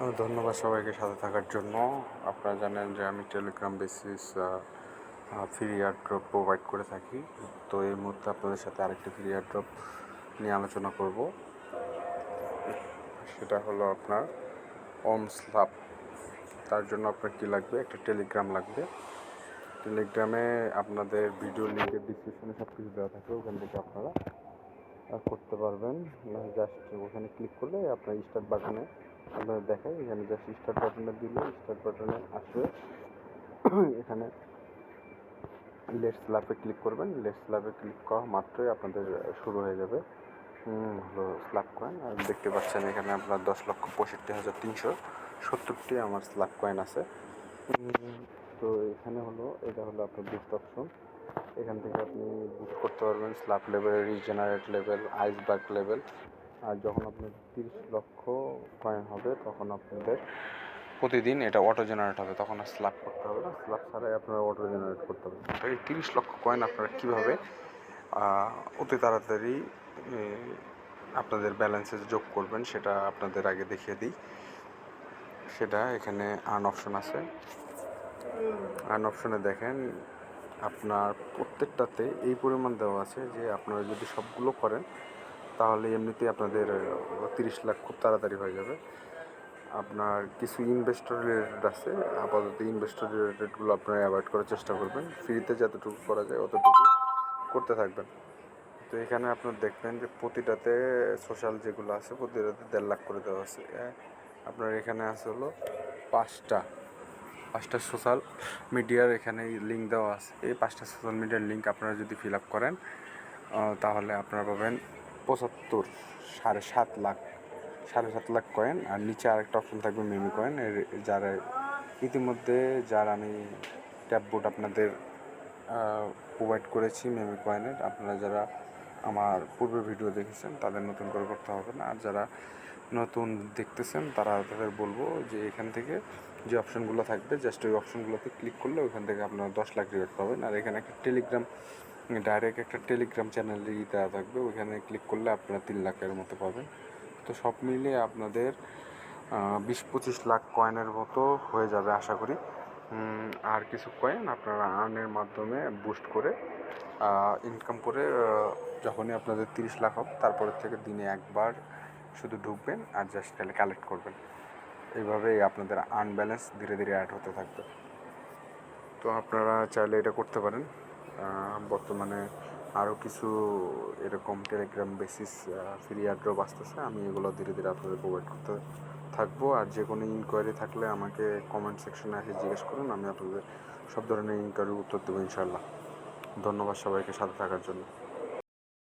ধন্যবাদ সবাইকে সাথে থাকার জন্য। আপনারা জানেন যে আমি Telegram basis free airdrop provide করে থাকি। তো এই মুহূর্তে আপনাদের সাথে আরেকটি ফ্রি এয়ারড্রপ নিয়ে আলোচনা করব। সেটা হলো আপনার ওম স্ল্যাব। তার জন্য আপনার কী লাগবে? একটা টেলিগ্রাম লাগবে। টেলিগ্রামে আপনাদের ভিডিও লিঙ্কের ডিসক্রিপশনে সব কিছু দেওয়া থাকে, ওখান থেকে আপনারা করতে পারবেন। জাস্ট ওখানে ক্লিক করলে আপনার স্টার্ট বাটনে আপনাদের দেখায়, এখানে জাস্ট স্টার্ট বাটনে দিলে স্টার্ট বাটনে আসবে। এখানে লেটস ল্যাবে ক্লিক করবেন। লেটস ল্যাবে ক্লিক করা মাত্রই আপনাদের শুরু হয়ে যাবে হলো স্ল্যাব কয়েন। আর দেখতে পাচ্ছেন এখানে আপনার 10,65,370টি আমার স্ল্যাব কয়েন আছে। তো এখানে এটা হলো আপনার বুস্ট অপশন। এখান থেকে আপনি বুস্ট করতে পারবেন slab level, regenerate level, iceberg level. আর যখন আপনার 30 লক্ষ কয়েন হবে তখন আপনাদের প্রতিদিন এটা অটো জেনারেট হবে, তখন আর স্ল্যাব করতে হবে না। স্ল্যাব ছাড়াই আপনারা অটো জেনারেট করতে হবে। এই 30 লক্ষ কয়েন আপনারা কীভাবে অতি তাড়াতাড়ি আপনাদের ব্যালেন্সে যোগ করবেন সেটা আপনাদের আগে দেখিয়ে দিই। সেটা এখানে আর্ন অপশন আছে। আর্ন অপশনে দেখেন আপনার প্রত্যেকটাতে এই পরিমাণ দেওয়া আছে যে আপনারা যদি সবগুলো করেন তাহলে এমনিতেই আপনাদের 30 লাখ খুব তাড়াতাড়ি হয়ে যাবে। আপনার কিছু ইনভেস্টর রিলেটেড আছে, আপাতত ইনভেস্টর রিলেটেডগুলো আপনারা অ্যাভয়েড করার চেষ্টা করবেন। ফ্রিতে যতটুকু করা যায় অতটুকু করতে থাকবেন। তো এখানে আপনার দেখবেন যে প্রতিটাতে সোশ্যাল যেগুলো আছে প্রতিটাতে 1.5 লাখ করে দেওয়া আছে। আপনার এখানে আছে হলো পাঁচটা সোশ্যাল মিডিয়ার এখানে লিঙ্ক দেওয়া আছে। এই 5টা সোশ্যাল মিডিয়ার লিঙ্ক আপনারা যদি ফিল আপ করেন তাহলে আপনারা পাবেন 7.5 লাখ কয়েন। আর নিচে আরেকটা অপশন থাকবে মেমি কয়েন। যার আমি ট্যাপ বোর্ড আপনাদের প্রোভাইড করেছি মেমি কয়েনের। আপনারা যারা আমার পূর্বের ভিডিও দেখেছেন তাদের নতুন করে করতে হবে না। আর যারা নতুন দেখতেছেন তাদের বলবো যে এখান থেকে যে অপশনগুলো থাকবে জাস্ট ওই অপশনগুলোতে ক্লিক করলে ওখান থেকে আপনারা 10 লাখ রিওয়ার্ড পাবেন। আর এখানে একটা ডাইরেক্ট একটা টেলিগ্রাম চ্যানেলের দেওয়া থাকবে, ওইখানে ক্লিক করলে আপনারা 3 লাখের মতো পাবেন। তো সব মিলিয়ে আপনাদের 20-25 লাখ কয়েনের মতো হয়ে যাবে আশা করি। আর কিছু কয়েন আপনারা আর্নের মাধ্যমে বুস্ট করে ইনকাম করে যখনই আপনাদের 30 লাখ হবে তারপরের থেকে দিনে একবার শুধু ঢুকবেন আর জাস্ট খালি কালেক্ট করবেন। এইভাবেই আপনাদের আর্ন ব্যালেন্স ধীরে ধীরে অ্যাড হতে থাকবে। তো আপনারা চাইলে এটা করতে পারেন। বর্তমানে আরও কিছু এরকম টেলিগ্রাম বেসিস ফ্রি এয়ারড্রপ আসতেছে, আমি এগুলো ধীরে ধীরে আপনাদের প্রোভাইড করতে থাকবো। আর যে কোনো ইনকোয়ারি থাকলে আমাকে কমেন্ট সেকশনে এসে জিজ্ঞেস করুন, আমি আপনাদের সব ধরনের ইনকোয়ারির উত্তর দেবো ইনশাল্লাহ। ধন্যবাদ সবাইকে সাথে থাকার জন্য।